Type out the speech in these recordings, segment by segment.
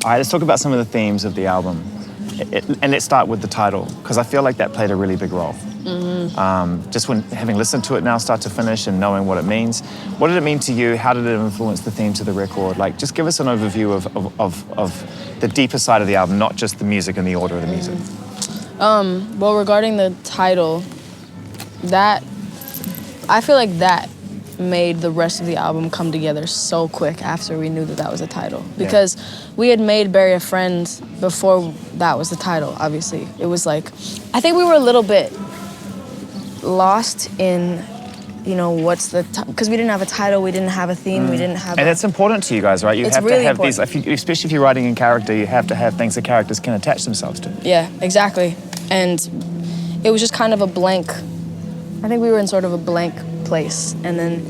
All right, let's talk about some of the themes of the album. And let's start with the title, because I feel like that played a really big role. Just when having listened to it now, start to finish, and knowing what it means. What did it mean to you? How did it influence the themes of the record? Like, just give us an overview of the deeper side of the album, not just the music and the order of the music. Well, regarding the title, I feel like that made the rest of the album come together so quick after we knew that that was the title. Because we had made Bury a Friend before that was the title, obviously. It was like, I think we were a little bit lost in, you know, because we didn't have a title, we didn't have a theme, we didn't have And it's important to you guys, right? You It's have really to have important. these, especially if you're writing in character, you have to have things that characters can attach themselves to. Yeah, exactly. And it was just kind of a blank, I think we were in sort of a blank place. And then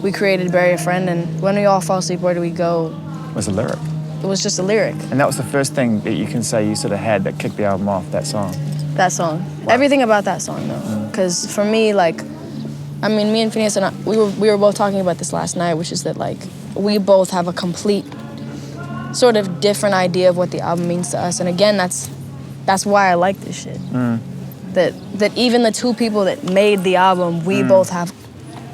we created Bury a Friend, and when we all fall asleep, where do we go? Was a lyric. It was just a lyric. And that was the first thing that you can say you sort of had that kicked the album off, that song. That song. Wow. Everything about that song, though. Because for me, like, I mean, me and Finneas and I, we were both talking about this last night, which is that, like, we both have a complete sort of different idea of what the album means to us. And again, that's why I like this shit. That even the two people that made the album, we both have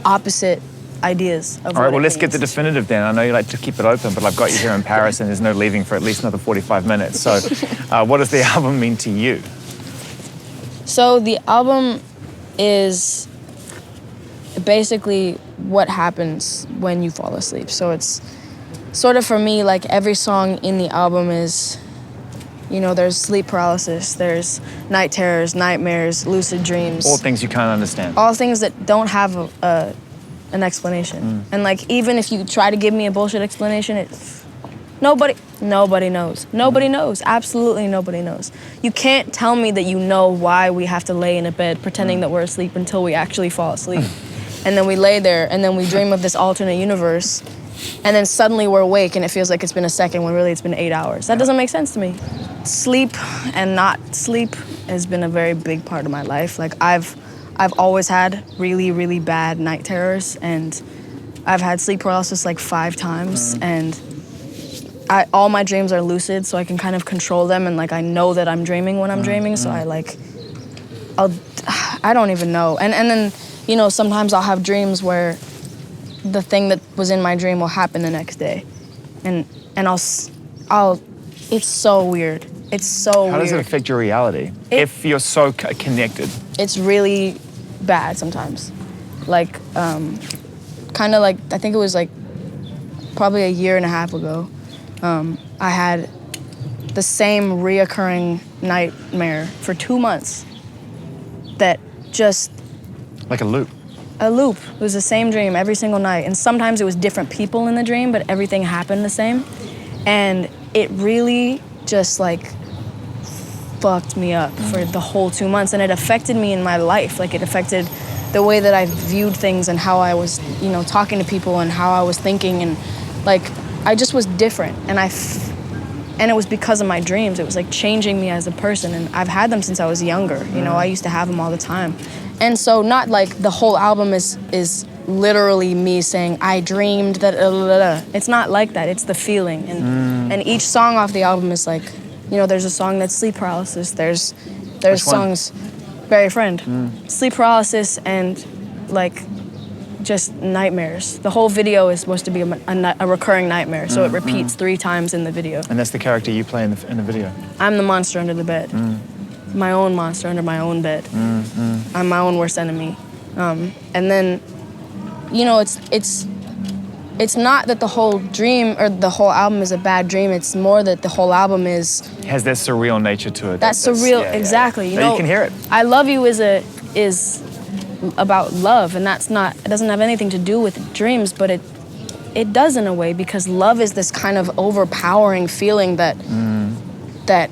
opposite ideas of All right, what well, it let's get the means. definitive then. I know you like to keep it open, but I've got you here in Paris and there's no leaving for at least another 45 minutes. So what does the album mean to you? So the album is basically what happens when you fall asleep. So it's sort of, for me, like, every song in the album is, you know, there's sleep paralysis, there's night terrors, nightmares, lucid dreams. All things you can't understand. All things that don't have an explanation. And, like, even if you try to give me a bullshit explanation, nobody knows. Nobody knows. Absolutely nobody knows. You can't tell me that you know why we have to lay in a bed pretending that we're asleep until we actually fall asleep. And then we lay there, and then we dream of this alternate universe, and then suddenly we're awake and it feels like it's been a second when really it's been 8 hours. That doesn't make sense to me. Sleep and not sleep has been a very big part of my life. Like, I've always had really, really bad night terrors, and I've had sleep paralysis like 5 times, and all my dreams are lucid, so I can kind of control them, and, like, I know that I'm dreaming when I'm dreaming, so I don't even know. And then, you know, sometimes I'll have dreams where the thing that was in my dream will happen the next day, and it's so weird. It's so weird. How does it affect your reality if you're so connected? It's really bad sometimes. Like, kind of like, I think it was like probably a year and a half ago, I had the same reoccurring nightmare for 2 months that just... Like a loop. A loop. It was the same dream every single night. And sometimes it was different people in the dream, but everything happened the same. And it really just, like, fucked me up for the whole 2 months. And it affected me in my life. Like, it affected the way that I viewed things and how I was, you know, talking to people and how I was thinking. And, like, I just was different. And it was because of my dreams. It was, like, changing me as a person. And I've had them since I was younger. You know, I used to have them all the time. And so not like the whole album is literally me saying, I dreamed that, It's not like that, it's the feeling. And each song off the album is like, you know, there's a song that's sleep paralysis, there's songs, Bury a Friend, sleep paralysis and, like, just nightmares. The whole video is supposed to be a recurring nightmare, so it repeats 3 times in the video. And that's the character you play in the video? I'm the monster under the bed. My own monster under my own bed. I'm my own worst enemy. And then, you know, it's not that the whole dream or the whole album is a bad dream. It's more that the whole album is... It has that surreal nature to it. That's surreal, exactly. Yeah. You know, you can hear it. I Love You is about love, and it doesn't have anything to do with dreams, but it does in a way, because love is this kind of overpowering feeling that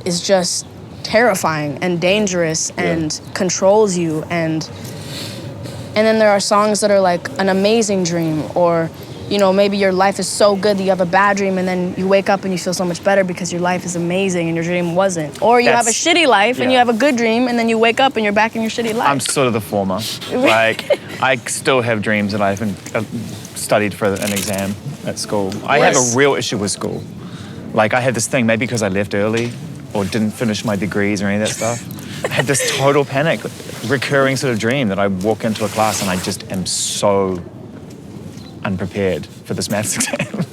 is just terrifying and dangerous and controls you, and then there are songs that are like an amazing dream, or, you know, maybe your life is so good that you have a bad dream and then you wake up and you feel so much better because your life is amazing and your dream wasn't. Or you have a shitty life and you have a good dream and then you wake up and you're back in your shitty life. I'm sort of the former. Like, I still have dreams and I haven't studied for an exam at school. I have a real issue with school. Like I had this thing, maybe because I left early or didn't finish my degrees or any of that stuff. I had this total panic, recurring sort of dream that I walk into a class and I just am so unprepared for this maths exam.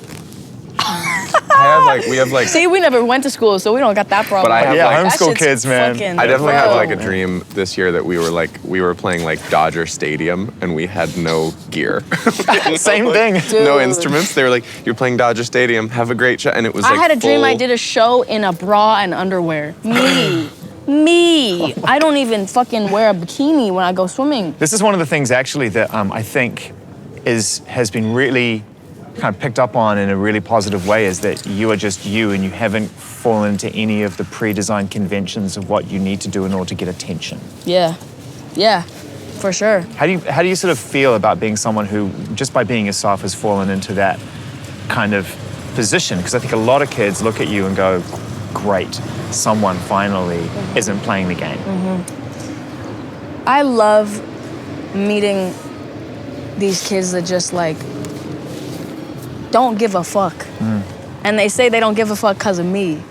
We have like. See, we never went to school, so we don't got that problem. But I have Yeah, homeschool That shit's kids, man. fucking- I definitely have Bro. like a dream this year that we were playing like Dodger Stadium and we had no gear. Same thing. No Dude. instruments. They were like, "You're playing Dodger Stadium. Have a great show." And it was I like had a dream I full- did a show in a bra and underwear. Me. I don't even fucking wear a bikini when I go swimming. This is one of the things actually that I think has been really kind of picked up on in a really positive way, is that you are just you and you haven't fallen into any of the pre-designed conventions of what you need to do in order to get attention. Yeah, for sure. How do you sort of feel about being someone who, just by being yourself, has fallen into that kind of position? Because I think a lot of kids look at you and go, great, someone finally isn't playing the game. I love meeting these kids that just like don't give a fuck. And they say they don't give a fuck because of me.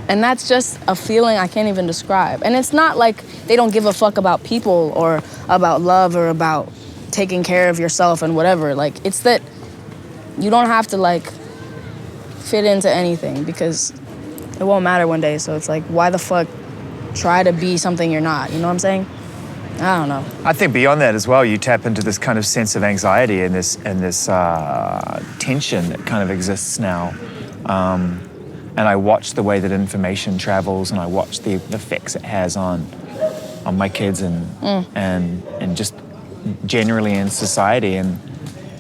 And that's just a feeling I can't even describe. And it's not like they don't give a fuck about people or about love or about taking care of yourself and whatever. Like, it's that you don't have to like fit into anything because it won't matter one day. So it's like, why the fuck try to be something you're not? You know what I'm saying? I don't know. I think beyond that as well, you tap into this kind of sense of anxiety and this tension that kind of exists now. And I watch the way that information travels, and I watch the effects it has on my kids and just generally in society. And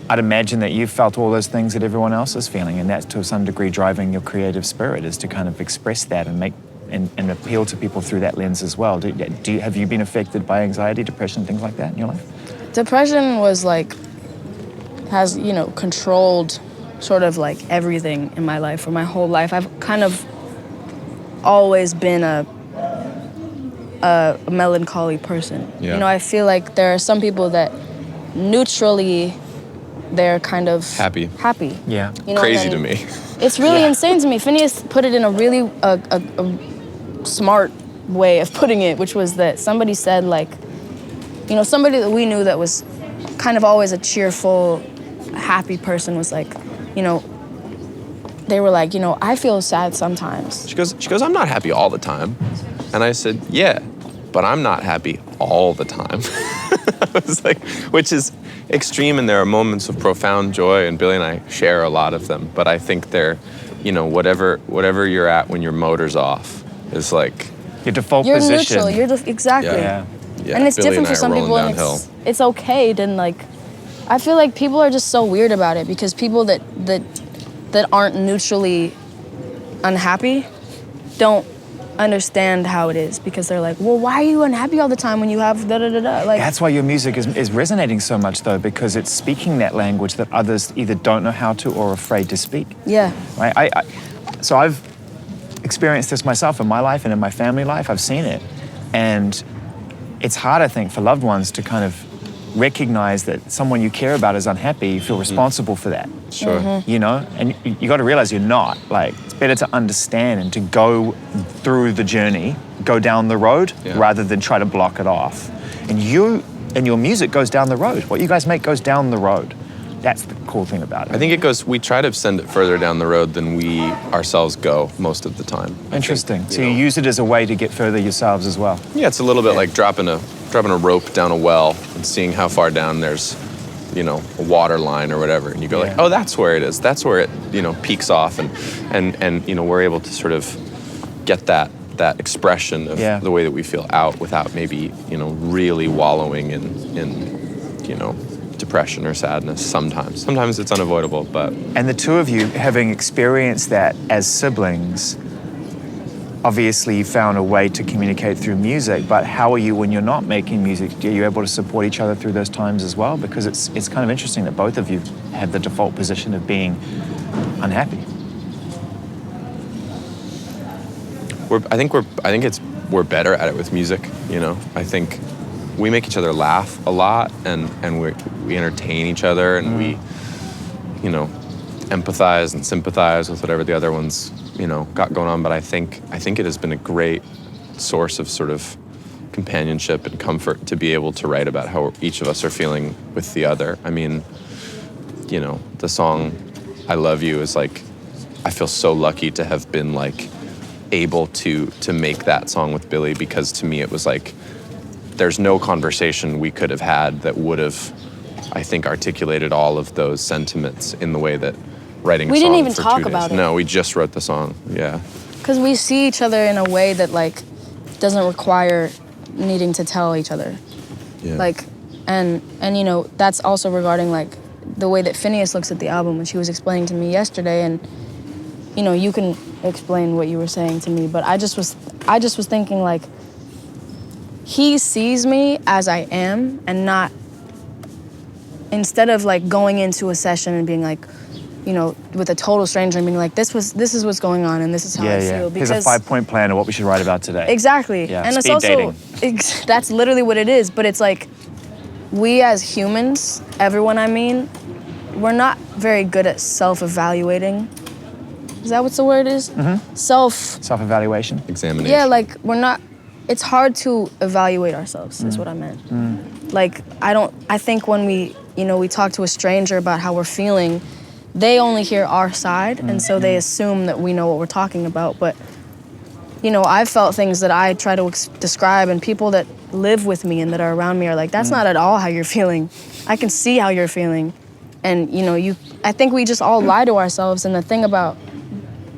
I'd imagine that you've felt all those things that everyone else is feeling, and that's to some degree driving your creative spirit, is to kind of express that and make and appeal to people through that lens as well. Have you been affected by anxiety, depression, things like that in your life? Depression was like, has, controlled sort of like everything in my life for my whole life. I've kind of always been a melancholy person. Yeah. I feel like there are some people that neutrally they're kind of Happy. Yeah. Crazy to me. It's really Yeah. insane to me. Phineas put it in a really a smart way of putting it, which was that somebody said like, somebody that we knew that was kind of always a cheerful, happy person was like, they were like, I feel sad sometimes. She goes, "I'm not happy all the time." And I said, "Yeah, but I'm not happy all the time." I was like, which is extreme, and there are moments of profound joy, and Billie and I share a lot of them. But I think they're, whatever you're at when your motor's off is like, Your default You're position. neutral. Exactly. Yeah. yeah, And it's Billie different and I for some are people, rolling and downhill. it's okay to like. I feel like people are just so weird about it because people that aren't neutrally unhappy don't understand how it is, because they're like, well, why are you unhappy all the time when you have da da da da? Like, That's why your music is resonating so much, though, because it's speaking that language that others either don't know how to or are afraid to speak. yeah, Right? So I've experienced this myself in my life and in my family life. I've seen it. And it's hard, I think, for loved ones to kind of recognize that someone you care about is unhappy. You feel responsible for that. Sure. And you got to realize you're not. Like, it's better to understand and to go through the journey, go down the road, Yeah. rather than try to block it off. And your music goes down the road. What you guys make goes down the road. That's the cool thing about it. I think it goes, we try to send it further down the road than we ourselves go most of the time. I Interesting. think, So you use it as a way to get further yourselves as well. Yeah, it's a little bit like dropping a rope down a well and seeing how far down there's, a water line or whatever. And you go like, Yeah. oh, that's where it is. That's where it, peaks off. And we're able to sort of get that expression of Yeah. the way that we feel out without maybe, really wallowing in depression or sadness sometimes. Sometimes it's unavoidable, but And the two of you, having experienced that as siblings, obviously you found a way to communicate through music, but how are you when you're not making music? Are you able to support each other through those times as well? Because it's kind of interesting that both of you have the default position of being unhappy. we're better at it with music, I think we make each other laugh a lot and we entertain each other and we, empathize and sympathize with whatever the other ones, got going on. But I think it has been a great source of sort of companionship and comfort to be able to write about how each of us are feeling with the other. I mean, the song "I Love You" is like, I feel so lucky to have been like able to make that song with Billie, because to me it was like, there's no conversation we could have had that would have, I think, articulated all of those sentiments in the way that writing a We song didn't even for talk 2 days. about it. No, we just wrote the song. Yeah. Because we see each other in a way that like doesn't require needing to tell each other. Yeah. Like, and that's also regarding like the way that Finneas looks at the album, which he was explaining to me yesterday. And you can explain what you were saying to me, but I just was thinking like, he sees me as I am, and not, instead of like going into a session and being like, with a total stranger and being like, this is what's going on and this is how I feel. Here's a 5-point plan of what we should write about today. Exactly. Yeah. And it's Speed also, dating. that's literally what it is. But it's like, we as humans, everyone I mean, we're not very good at self-evaluating. Is that what the word is? Mm-hmm. Self-evaluation. Examination. Yeah, like we're not, it's hard to evaluate ourselves, is what I meant. Like, I think when we talk to a stranger about how we're feeling, they only hear our side, and so they assume that we know what we're talking about. But, I've felt things that I try to describe, and people that live with me and that are around me are like, that's not at all how you're feeling. I can see how you're feeling. And, I think we just all lie to ourselves, and the thing about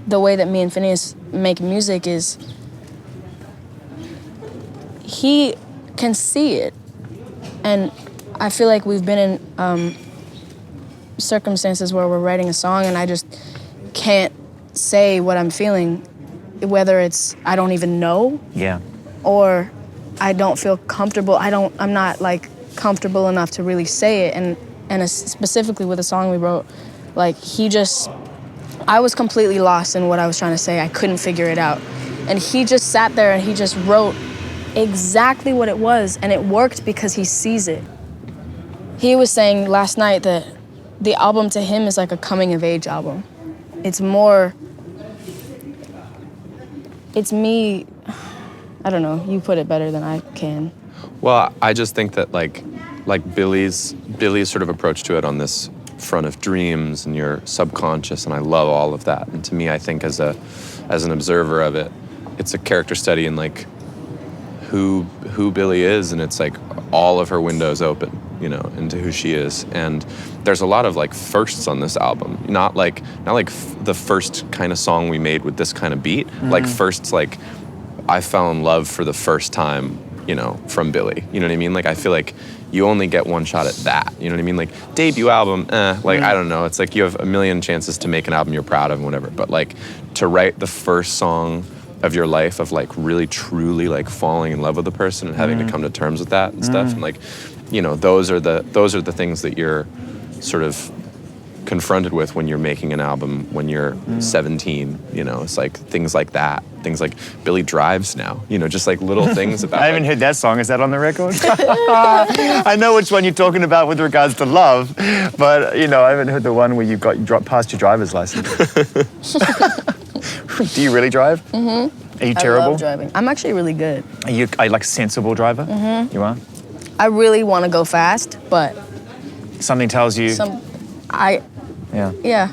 the way that me and Finneas make music is he can see it. And I feel like we've been in circumstances where we're writing a song and I just can't say what I'm feeling, whether it's I don't even know, or I don't feel comfortable. I'm not like comfortable enough to really say it. And specifically with the song we wrote, like I was completely lost in what I was trying to say. I couldn't figure it out. And he just sat there and he just wrote exactly what it was, and it worked because he sees it. He was saying last night that the album to him is like a coming-of-age album. It's me, I don't know, you put it better than I can. Well, I just think that like Billie's sort of approach to it on this front of dreams and your subconscious, and I love all of that. And to me, I think as an observer of it, it's a character study in like who Billie is, and it's like all of her windows open, into who she is. And there's a lot of like firsts on this album, not like the first kind of song we made with this kind of beat, like firsts, like I fell in love for the first time, from Billie. You know what I mean? Like I feel like you only get one shot at that. You know what I mean? Like debut album, I don't know. It's like you have a million chances to make an album you're proud of and whatever. But like to write the first song of your life, of like really truly like falling in love with a person and having to come to terms with that and stuff, and like, those are the things that you're sort of confronted with when you're making an album when you're 17. It's like things like that, things like Billie drives now, just like little things about I haven't heard that song. Is that on the record? I know which one you're talking about with regards to love, but I haven't heard the one where you passed your driver's license. Do you really drive? Mm-hmm. Are you terrible? I love driving. I'm actually really good. Are you like a sensible driver? Mm-hmm. You are? I really want to go fast, but Something tells you. Yeah. Yeah.